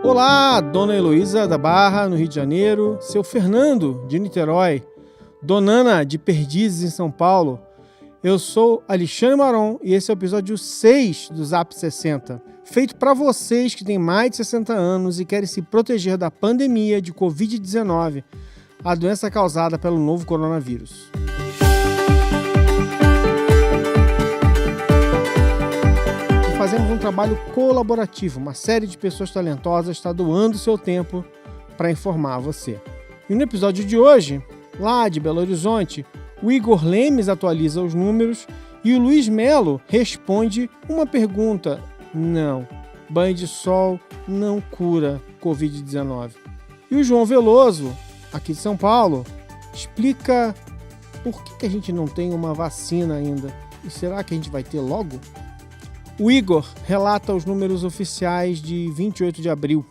Olá, Dona Heloísa da Barra, no Rio de Janeiro, seu Fernando, de Niterói, Dona Ana, de Perdizes, em São Paulo. Eu sou Alexandre Maron e esse é o episódio 6 do Zap 60, feito para vocês que têm mais de 60 anos e querem se proteger da pandemia de Covid-19, a doença causada pelo novo coronavírus. Fazemos um trabalho colaborativo. Uma série de pessoas talentosas está doando seu tempo para informar você. E no episódio de hoje, lá de Belo Horizonte, o Igor Lemes atualiza os números e o Luiz Melo responde uma pergunta. Não, banho de sol não cura Covid-19. E o João Veloso, aqui de São Paulo, explica por que a gente não tem uma vacina ainda. E será que a gente vai ter logo? O Igor relata os números oficiais de 28 de abril.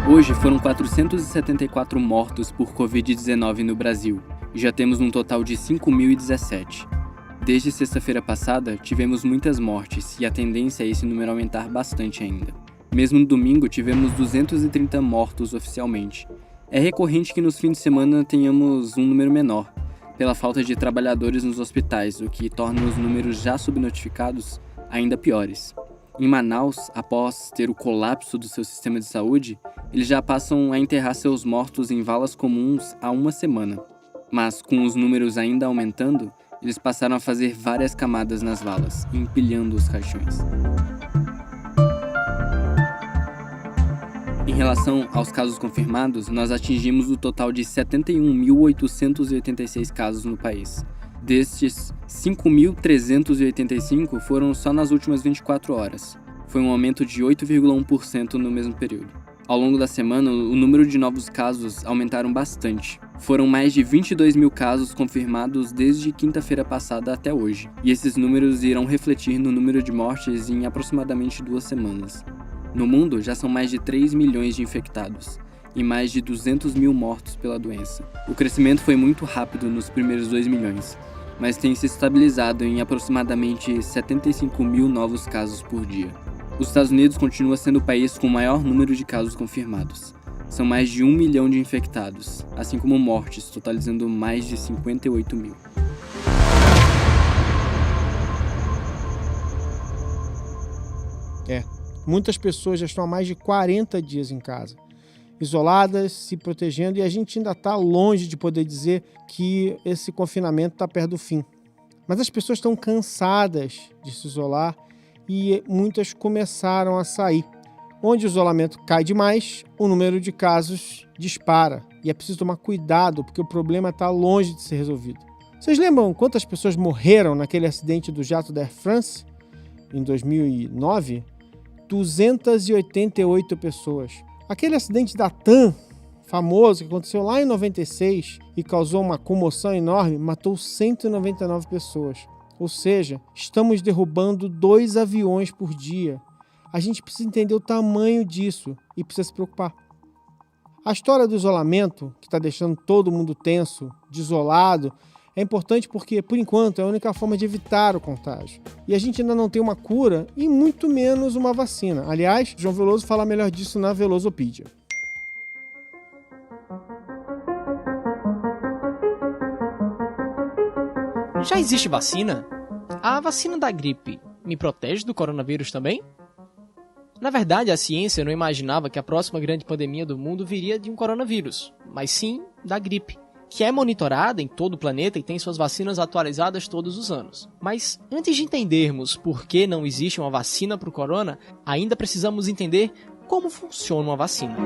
Hoje foram 474 mortos por Covid-19 no Brasil e já temos um total de 5.017. Desde sexta-feira passada, tivemos muitas mortes e a tendência é esse número aumentar bastante ainda. Mesmo no domingo, tivemos 230 mortos oficialmente. É recorrente que nos fins de semana tenhamos um número menor, pela falta de trabalhadores nos hospitais, o que torna os números já subnotificados ainda piores. Em Manaus, após ter o colapso do seu sistema de saúde, eles já passam a enterrar seus mortos em valas comuns há uma semana. Mas com os números ainda aumentando, eles passaram a fazer várias camadas nas valas, empilhando os caixões. Em relação aos casos confirmados, nós atingimos o total de 71.886 casos no país. Destes, 5.385 foram só nas últimas 24 horas. Foi um aumento de 8,1% no mesmo período. Ao longo da semana, o número de novos casos aumentaram bastante. Foram mais de 22 mil casos confirmados desde quinta-feira passada até hoje. E esses números irão refletir no número de mortes em aproximadamente 2 semanas. No mundo, já são mais de 3 milhões de infectados e mais de 200 mil mortos pela doença. O crescimento foi muito rápido nos primeiros 2 milhões, mas tem se estabilizado em aproximadamente 75 mil novos casos por dia. Os Estados Unidos continua sendo o país com o maior número de casos confirmados. São mais de 1 milhão de infectados, assim como mortes, totalizando mais de 58 mil. Muitas pessoas já estão há mais de 40 dias em casa, isoladas, se protegendo, e a gente ainda está longe de poder dizer que esse confinamento está perto do fim. Mas as pessoas estão cansadas de se isolar e muitas começaram a sair. Onde o isolamento cai demais, o número de casos dispara. E é preciso tomar cuidado, porque o problema está longe de ser resolvido. Vocês lembram quantas pessoas morreram naquele acidente do jato da Air France em 2009? 288 pessoas. Aquele acidente da TAM, famoso, que aconteceu lá em 96 e causou uma comoção enorme, matou 199 pessoas. Ou seja, estamos derrubando 2 aviões por dia. A gente precisa entender o tamanho disso e precisa se preocupar. A história do isolamento, que está deixando todo mundo tenso, desolado, é importante porque, por enquanto, é a única forma de evitar o contágio. E a gente ainda não tem uma cura e muito menos uma vacina. Aliás, João Veloso fala melhor disso na Velosopedia. Já existe vacina? A vacina da gripe me protege do coronavírus também? Na verdade, a ciência não imaginava que a próxima grande pandemia do mundo viria de um coronavírus, mas sim da gripe, que é monitorada em todo o planeta e tem suas vacinas atualizadas todos os anos. Mas antes de entendermos por que não existe uma vacina para o corona, ainda precisamos entender como funciona uma vacina.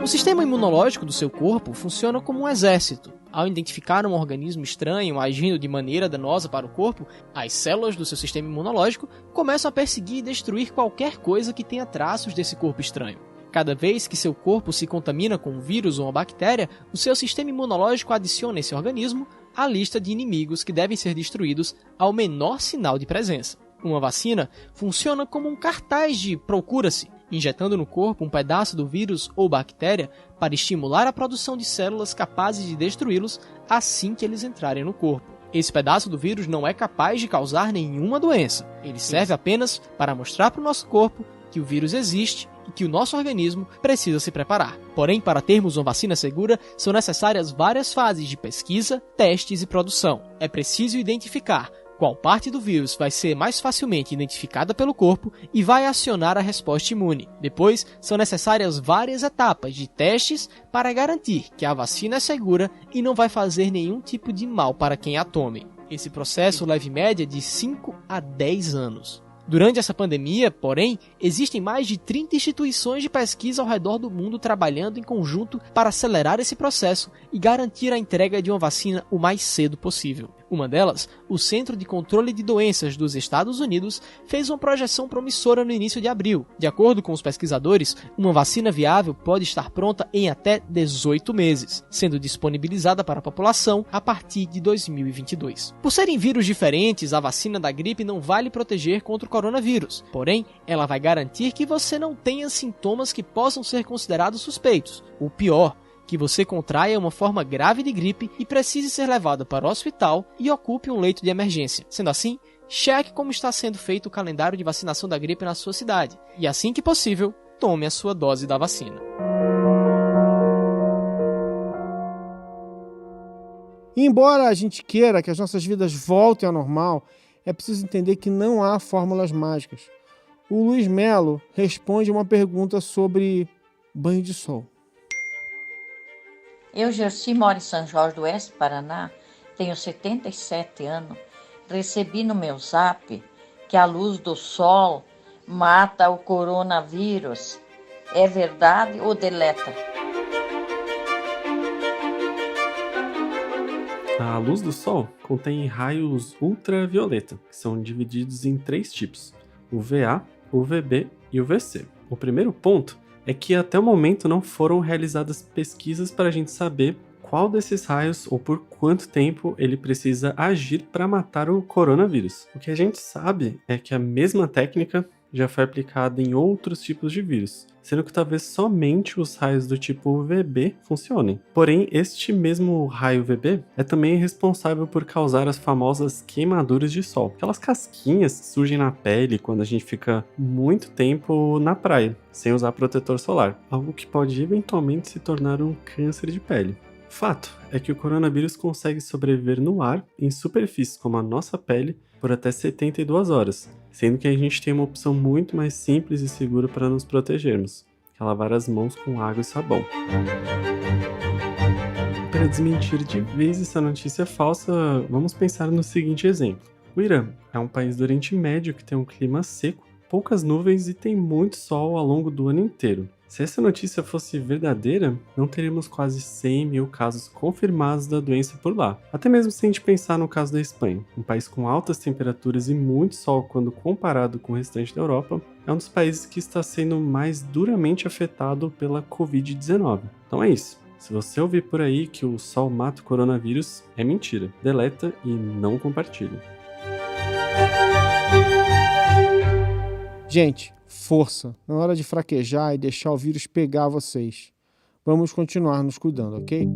O sistema imunológico do seu corpo funciona como um exército. Ao identificar um organismo estranho agindo de maneira danosa para o corpo, as células do seu sistema imunológico começam a perseguir e destruir qualquer coisa que tenha traços desse corpo estranho. Cada vez que seu corpo se contamina com um vírus ou uma bactéria, o seu sistema imunológico adiciona esse organismo à lista de inimigos que devem ser destruídos ao menor sinal de presença. Uma vacina funciona como um cartaz de procura-se, injetando no corpo um pedaço do vírus ou bactéria para estimular a produção de células capazes de destruí-los assim que eles entrarem no corpo. Esse pedaço do vírus não é capaz de causar nenhuma doença. Ele serve apenas para mostrar para o nosso corpo que o vírus existe e que o nosso organismo precisa se preparar. Porém, para termos uma vacina segura, são necessárias várias fases de pesquisa, testes e produção. É preciso identificar qual parte do vírus vai ser mais facilmente identificada pelo corpo e vai acionar a resposta imune. Depois, são necessárias várias etapas de testes para garantir que a vacina é segura e não vai fazer nenhum tipo de mal para quem a tome. Esse processo leva em média de 5 a 10 anos. Durante essa pandemia, porém, existem mais de 30 instituições de pesquisa ao redor do mundo trabalhando em conjunto para acelerar esse processo e garantir a entrega de uma vacina o mais cedo possível. Uma delas, o Centro de Controle de Doenças dos Estados Unidos, fez uma projeção promissora no início de abril. De acordo com os pesquisadores, uma vacina viável pode estar pronta em até 18 meses, sendo disponibilizada para a população a partir de 2022. Por serem vírus diferentes, a vacina da gripe não vai lhe proteger contra o coronavírus. Porém, ela vai garantir que você não tenha sintomas que possam ser considerados suspeitos. O pior, que você contraia uma forma grave de gripe e precise ser levado para o hospital e ocupe um leito de emergência. Sendo assim, cheque como está sendo feito o calendário de vacinação da gripe na sua cidade. E assim que possível, tome a sua dose da vacina. E embora a gente queira que as nossas vidas voltem ao normal, é preciso entender que não há fórmulas mágicas. O Luiz Melo responde uma pergunta sobre banho de sol. Eu, Gersi, moro em São Jorge do Oeste, Paraná, tenho 77 anos. Recebi no meu zap que a luz do sol mata o coronavírus. É verdade ou deleta? A luz do sol contém raios ultravioleta, que são divididos em 3 tipos: UVA, UVB e UVC. O primeiro ponto é que até o momento não foram realizadas pesquisas para a gente saber qual desses raios ou por quanto tempo ele precisa agir para matar o coronavírus. O que a gente sabe é que a mesma técnica já foi aplicada em outros tipos de vírus, sendo que talvez somente os raios do tipo UVB funcionem. Porém, este mesmo raio UVB é também responsável por causar as famosas queimaduras de sol, aquelas casquinhas que surgem na pele quando a gente fica muito tempo na praia, sem usar protetor solar, algo que pode eventualmente se tornar um câncer de pele. Fato é que o coronavírus consegue sobreviver no ar, em superfícies como a nossa pele, por até 72 horas, sendo que a gente tem uma opção muito mais simples e segura para nos protegermos, que é lavar as mãos com água e sabão. Para desmentir de vez essa notícia falsa, vamos pensar no seguinte exemplo. O Irã é um país do Oriente Médio que tem um clima seco, poucas nuvens e tem muito sol ao longo do ano inteiro. Se essa notícia fosse verdadeira, não teríamos quase 100 mil casos confirmados da doença por lá. Até mesmo se a gente pensar no caso da Espanha, um país com altas temperaturas e muito sol quando comparado com o restante da Europa, é um dos países que está sendo mais duramente afetado pela Covid-19. Então é isso. Se você ouvir por aí que o sol mata o coronavírus, é mentira. Deleta e não compartilha. Gente, força, na hora de fraquejar e deixar o vírus pegar vocês. Vamos continuar nos cuidando, ok?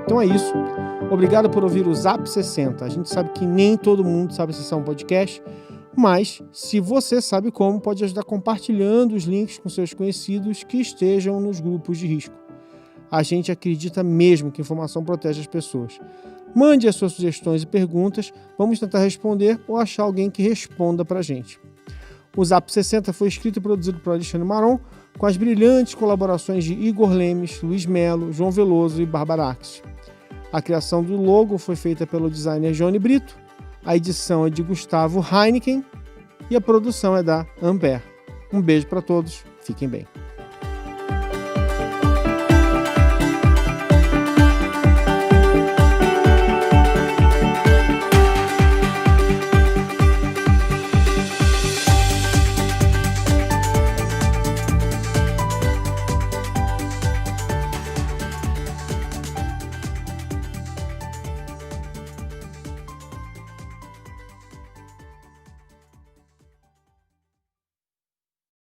Então é isso. Obrigado por ouvir o Zap 60. A gente sabe que nem todo mundo sabe acessar um podcast, mas se você sabe como, pode ajudar compartilhando os links com seus conhecidos que estejam nos grupos de risco. A gente acredita mesmo que informação protege as pessoas. Mande as suas sugestões e perguntas, vamos tentar responder ou achar alguém que responda pra gente. O Zap 60 foi escrito e produzido por Alexandre Maron, com as brilhantes colaborações de Igor Lemes, Luiz Melo, João Veloso e Bárbara Axis. A criação do logo foi feita pelo designer Johnny Brito, a edição é de Gustavo Heineken e a produção é da Ampere. Um beijo para todos, fiquem bem.